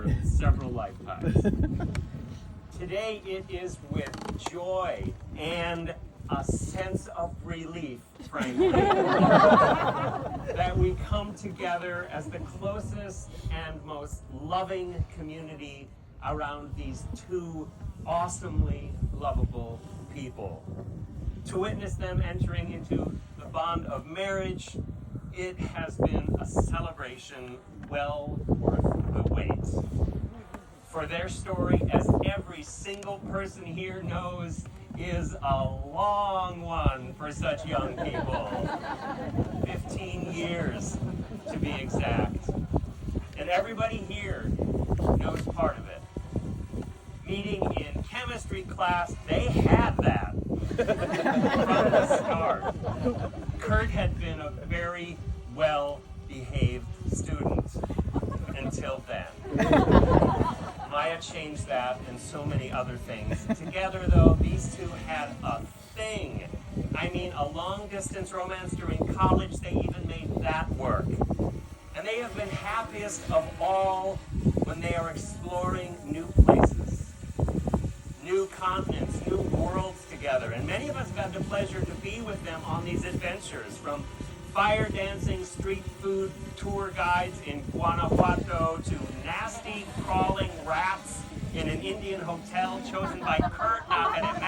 for several lifetimes. Today it is with joy and a sense of relief, frankly, that we come together as the closest and most loving community around these two awesomely lovable people. To witness them entering into the bond of marriage, it has been a celebration well worth the wait. For their story, as every single person here knows, is a long one for such young people. 15 years, to be exact. And everybody here knows part of it. Meeting in chemistry class, they had that from the start. Kurt had been a very well-behaved student until then. Maya changed that and so many other things. Together, though, these two had a thing. I mean, a long-distance romance during college, they even made that work. And they have been happiest of all when they are exploring new places, new continents, new worlds together. And many of us have had the pleasure to be with them on these adventures, from fire dancing street food tour guides in Guanajuato to nasty crawling rats in an Indian hotel chosen by Kurt, not that it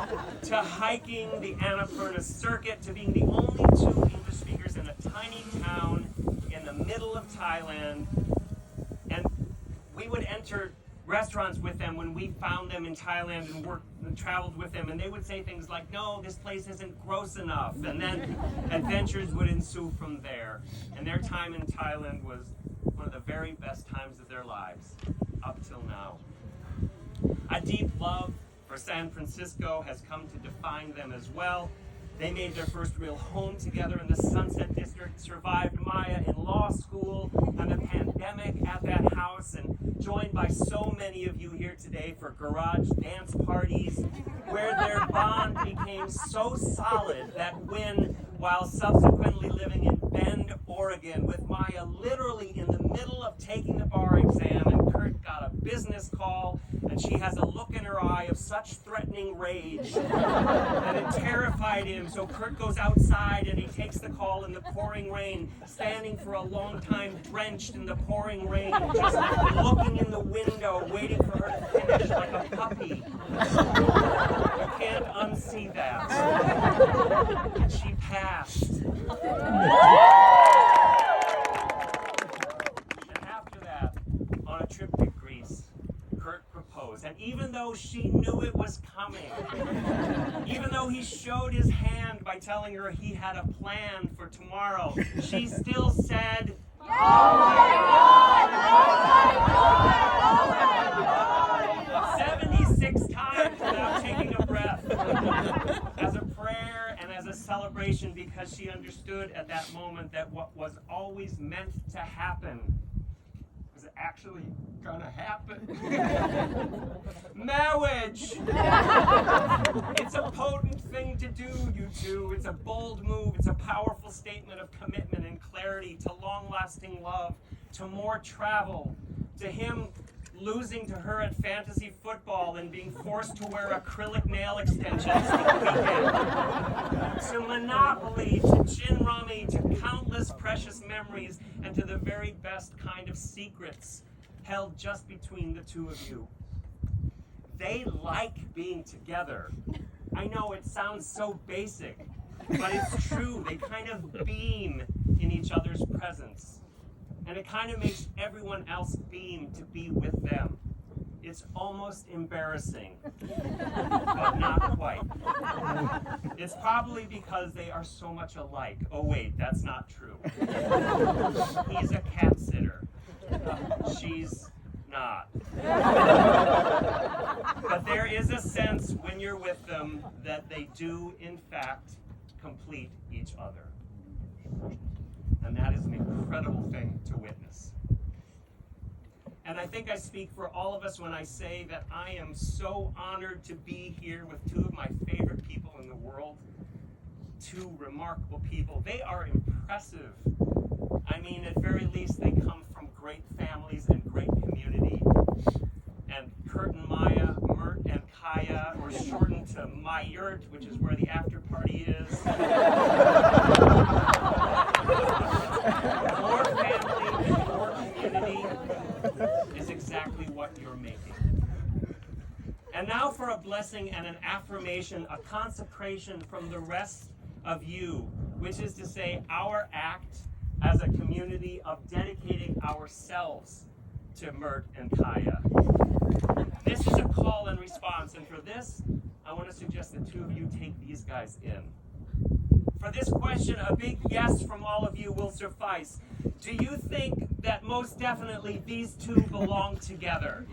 matters, to hiking the Annapurna Circuit, to being the only two English speakers in a tiny town in the middle of Thailand. And we would enter restaurants with them when we found them in Thailand and worked and traveled with them, and they would say things like, no, this place isn't gross enough, and then adventures would ensue from there. And their time in Thailand was one of the very best times of their lives, up till now. A deep love for San Francisco has come to define them as well. They made their first real home together in the Sunset District, survived Maya in law school and the pandemic at that house, and joined by so many of you here today for garage dance parties, where their bond became so solid that while subsequently living in Bend, Oregon, with Maya literally in the middle of taking the bar exam, and Kurt got a business call, and she has a look in her eye of such threatening rage that it terrified him. So Kurt goes outside and he takes the call in the pouring rain, standing for a long time drenched in the pouring rain, just looking in the window, waiting for her to finish like a puppy. You can't unsee that. And she passed. And after that, on a trip to Greece, Kurt proposed. And even though she knew it was coming, even though he showed his hand by telling her he had a plan for tomorrow, she still said, oh my God! Oh my God! 76 times without taking a breath. As a prayer and as a celebration, because she understood at that moment that what was always meant to happen was actually gonna happen. Marriage! It's a potent thing to do, you two. It's a bold move. It's a powerful statement of commitment and clarity to long-lasting love, to more travel, to him losing to her at fantasy football and being forced to wear acrylic nail extensions for the weekend, to Monopoly, to gin rummy, to countless precious memories, and to the very best kind of secrets held just between the two of you. They like being together. I know it sounds so basic, but it's true. They kind of beam in each other's presence. And it kind of makes everyone else beam to be with them. It's almost embarrassing, but not quite. It's probably because they are so much alike. Oh wait, that's not true. He's a cat sitter. She's not. But there is a sense when you're with them that they do, in fact, complete each other. And that is an incredible thing to witness. And I think I speak for all of us when I say that I am so honored to be here with two of my favorite people in the world. Two remarkable people. They are impressive. I mean, at very least, they come Y Yurt, which is where the after party is. More family, more community is exactly what you're making. And now for a blessing and an affirmation, a consecration from the rest of you, which is to say our act as a community of dedicating ourselves to Mert and Kaya. This is a call and response, and for this, I want to suggest that two of you take these guys in. For this question, a big yes from all of you will suffice. Do you think that most definitely these two belong together?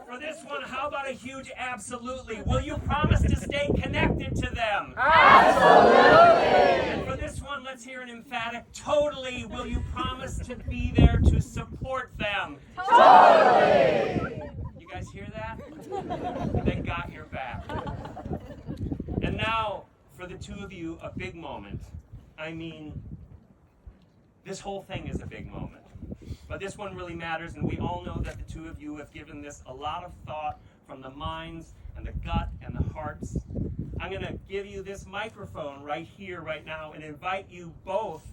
For this one, how about a huge absolutely? Will you promise to stay connected to them? Absolutely! And for this one, let's hear an emphatic totally. Will you promise to be there to support them? Totally! You guys hear that? They got your back. And now, for the two of you, a big moment. I mean, this whole thing is a big moment. But this one really matters, and we all know that the two of you have given this a lot of thought from the minds and the gut and the hearts. I'm going to give you this microphone right here, right now, and invite you both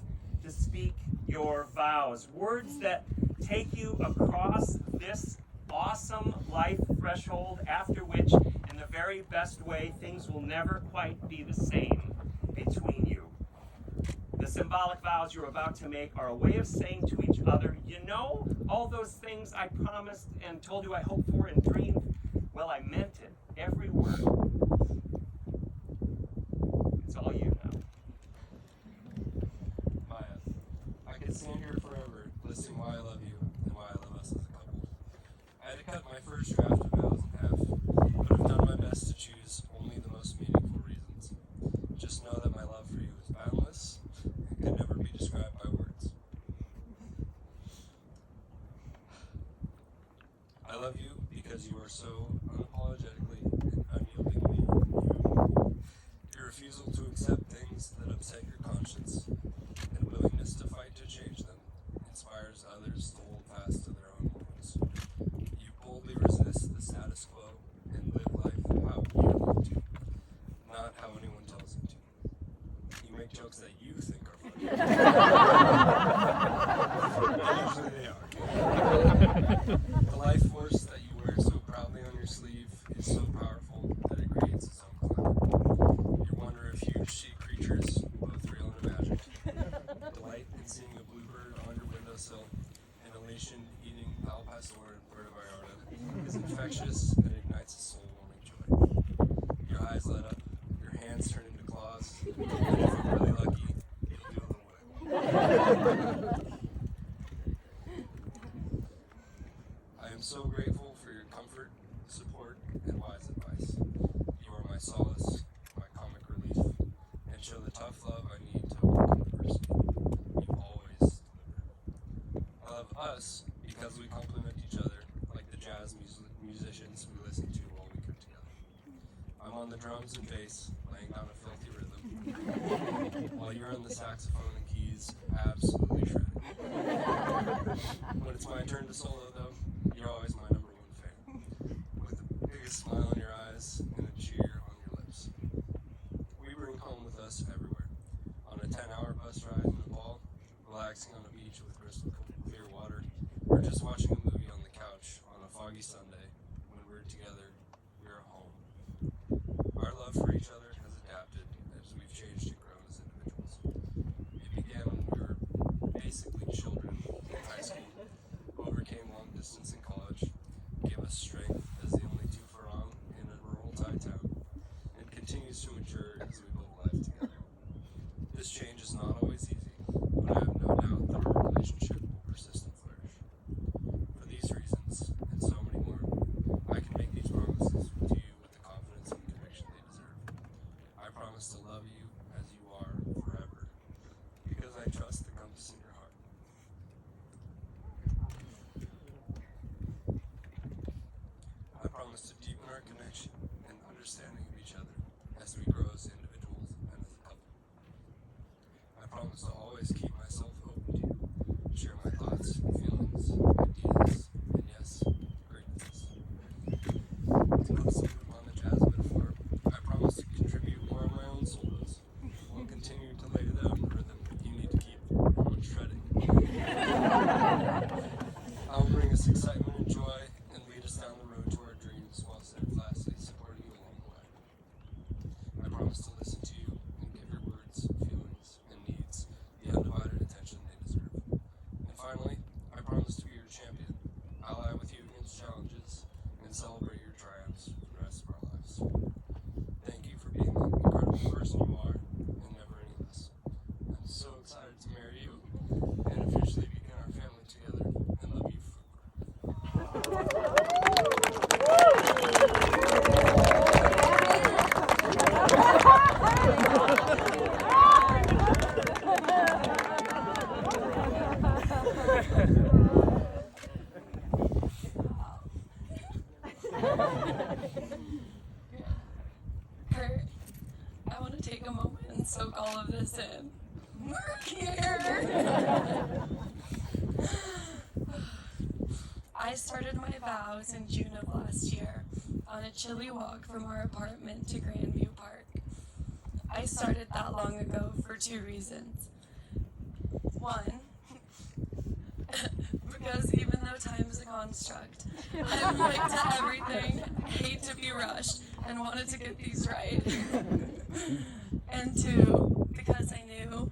to speak your vows. Words that take you across this awesome life threshold, after which, in the very best way, things will never quite be the same between you. The symbolic vows you're about to make are a way of saying to each other, you know, all those things I promised and told you I hoped for and dreamed, well, I meant it, every word. It's all you now. Maya, I could stand here forever listing why I love you and why I love us as a couple. I had to cut my first draft of vows in half, but I've done my best to choose only the most meaningful reasons. Just know that my love for you is boundless and could never be described by words. I love you because you are so unapologetically and unyieldingly you. Your refusal to accept things that upset your conscience and willingness to fight to change them inspires others to hold fast to their own morals. You boldly resist the status quo and live life how you want to, not how anyone tells you to. You make jokes that you think are funny. And usually they are. The life force that you wear so proudly on your sleeve is so powerful that it creates its own climate. You wonder if huge sea creatures, both real and imagined, delight in seeing a bluebird on your windowsill, and elation eating Valpaisor and Puerto Vallarta is infectious and ignites a soul-warming joy. Your eyes light up, your hands turn into claws, and if you're really lucky, you'll do a little wiggle. I am so grateful for your comfort, support, and wise advice. You are my solace, my comic relief, and show the tough love I need to overcome adversity. You always deliver. I love us because we complement each other like the jazz musicians we listen to while we cook together. I'm on the drums and bass, laying down a filthy rhythm, while you're on the saxophone and keys, absolutely shredding. When it's my turn to solo, though, you're always my number one fan, with the biggest smile in your eyes and a cheer on your lips. We bring home with us everywhere, on a 10-hour bus ride in Nepal, relaxing on a beach with crystal clear water, or just watching a movie on the couch on a foggy Sunday. When we're together, we're home. Our love for each other has adapted as we've changed and grown as individuals. It began when we were basically children in high school, overcame long distance in college, gave us strength as the only two Farang in a rural Thai town, and continues to mature as we build life together. This change is not always easy, but I have no doubt that our relationship will persist and flourish. For these reasons, and so many more, I can make these promises to you with the confidence and conviction they deserve. I promise to love you as you are forever, because I trust the compass in your heart. I promise to deepen our connection and understanding of each other as we grow as individuals and as a couple. I promise to always keep myself open to you, share my thoughts, feelings, ideas, and yes, greatness. To put some on the us excitement and joy and lead us down the road to our dreams while steadfastly supporting you along the way. I promise to listen to you and give your words, feelings, and needs the undivided attention they deserve. And finally, I promise to be your champion, ally with you against challenges, and celebrate your triumphs for the rest of our lives. Thank you for being the incredible person you are and never any less. I'm so excited to marry you and officially begin our family together, and love you forever. Kurt, I want to take a moment and soak all of this in. We're here! I started my vows in June of last year on a chilly walk from our apartment to Grandview Park. I started that long ago for 2 reasons. One, because even though time is a construct, I'm like to everything, hate to be rushed, and wanted to get these right. And 2, because I knew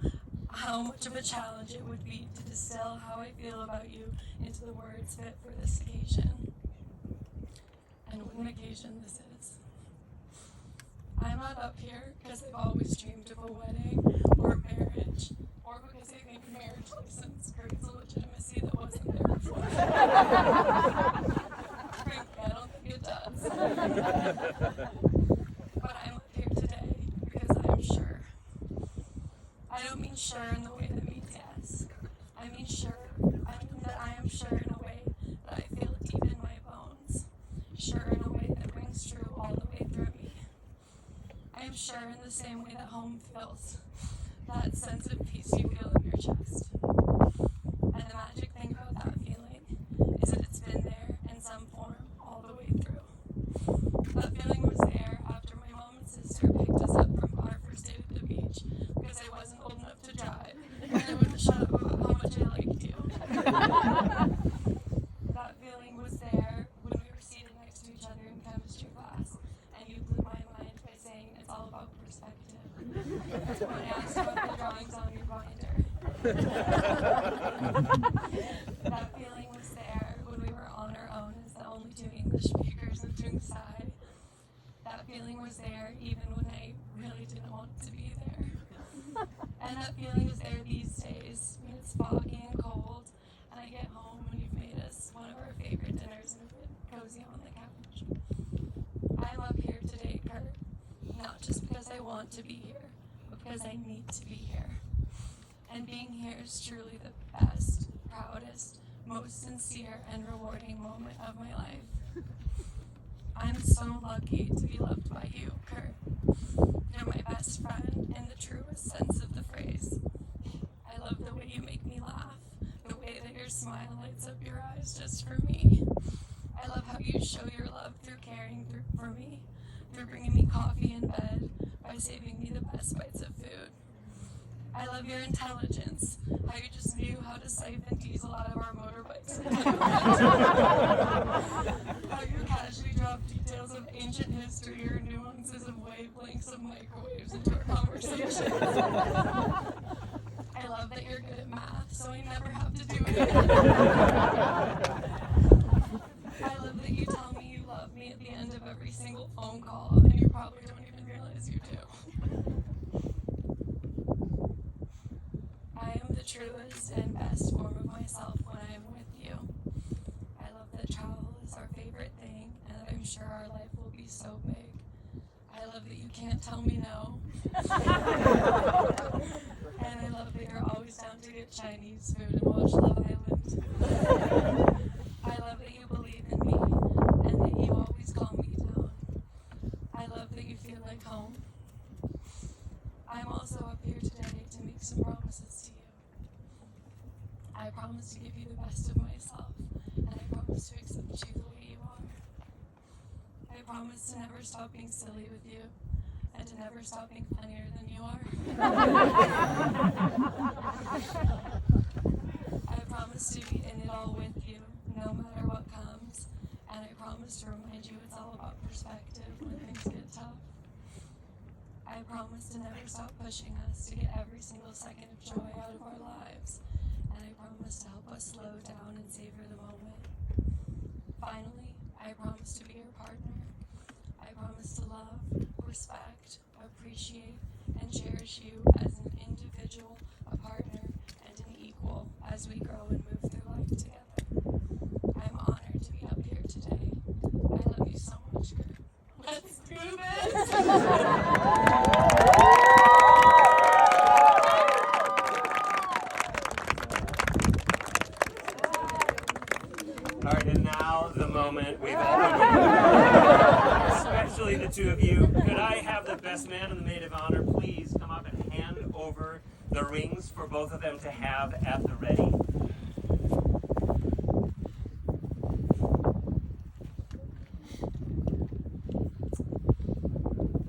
how much of a challenge it would be to distill how I feel about you into the words fit for this occasion. And what an occasion this is. I'm not up here because I've always dreamed of a wedding or marriage, or because I think marriage license creates a legitimacy that wasn't there before. Frankly, I don't think it does. But I'm up here today because I'm sure. I don't mean sure in the way that means yes. I mean sure. I mean that I am sure in a way that I feel it deep in my bones. Sure in a way that rings true all the way through me. I am sure in the same way that home feels. That sense of peace you feel in your chest. And the magic thing about that feeling is that it's been there in some form all the way through. That feeling was there after my mom and sister picked us up from our first date at the beach because I wasn't old enough to drive and I wouldn't shut up about how much I liked you. That feeling was there when we were seated next to each other in chemistry class and you blew my mind by saying it's all about perspective when I asked about the drawings on your binder. That feeling was there when we were on our own as the only 2 English speakers entering Psi. That feeling was there even when I really didn't want to be there. And that feeling was there these days when it's foggy and cold and I get home and you've made us one of our favorite dinners and a bit cozy on the couch. I'm up here today, Kurt, not just because I want to be here, but because I need to be here. And being here is truly the best, proudest, most sincere and rewarding moment of my life. I'm so lucky to be loved by you, Kurt. You're my best friend in the truest sense of the phrase. I love the way you make me laugh, the way that your smile lights up your eyes just for me. I love how you show your love through caring for me, through bringing me coffee in bed, by saving me the best bites of food. I love your intelligence, how you just knew how to siphon diesel out of our motorbikes. How you casually drop details of ancient history or nuances of wavelengths of microwaves into our conversations. I love that you're good at math, so I never have to do it. I love that you tell me you love me at the end of every single phone call, and you probably don't even realize you do. I am the truest and best form of myself when I am with you. I love that travel is our favorite thing, and that I'm sure our life will be so big. I love that you can't tell me no. And I love that you're always down to get Chinese food and watch Love Island. I love that you believe in me, and that you always calm me down. I love that you feel like home. I'm also up here today to make some promises to you. I promise to give you the best of myself, and I promise to accept you the way you are. I promise to never stop being silly with you, and to never stop being funnier than you are. I promise to be in it all with you, no matter promise to remind you it's all about perspective when things get tough. I promise to never stop pushing us to get every single second of joy out of our lives. And I promise to help us slow down and savor the moment. Finally, I promise to be your partner. I promise to love, respect, appreciate, and cherish you as an individual, a partner, and an equal as we grow and move through life together. I'm honored to be up here today. I love you so much, Kurt. Let's do this! All right, and now the moment we've all been waiting for, especially the two of you. Could I have the best man and the maid of honor please come up and hand over the rings for both of them to have at the ready?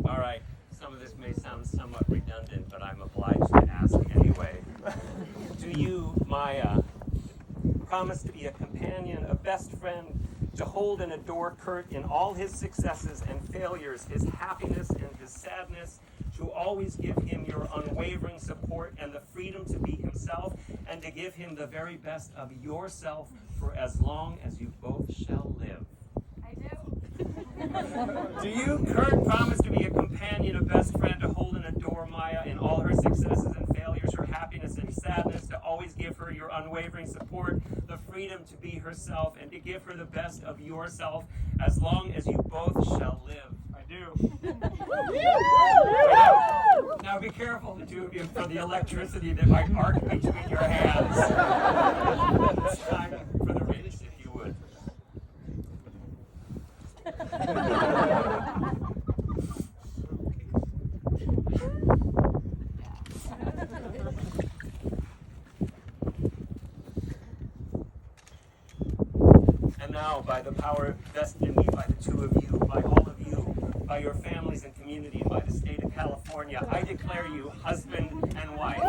All right, some of this may sound somewhat redundant, but I'm obliged to ask anyway. Do you, Maya, promise to be a companion, a best friend, to hold and adore Kurt in all his successes and failures, his happiness and his sadness, to always give him your unwavering support and the freedom to be himself, and to give him the very best of yourself for as long as you both shall live? I do. Do you, Kurt, promise to be a companion, a best friend, to hold and adore Maya in all her successes and failures, her happiness and sadness, to always give her your unwavering support, the freedom to be herself, and to give her the best of yourself as long as you both shall live? I do. Now be careful, the two of you, for the electricity that might arc between your hands. It's time for the rings, if you would. And now, by the power vested in me by the two of you, by all of you, by your families and community, and by the state of California, I declare you husband and wife.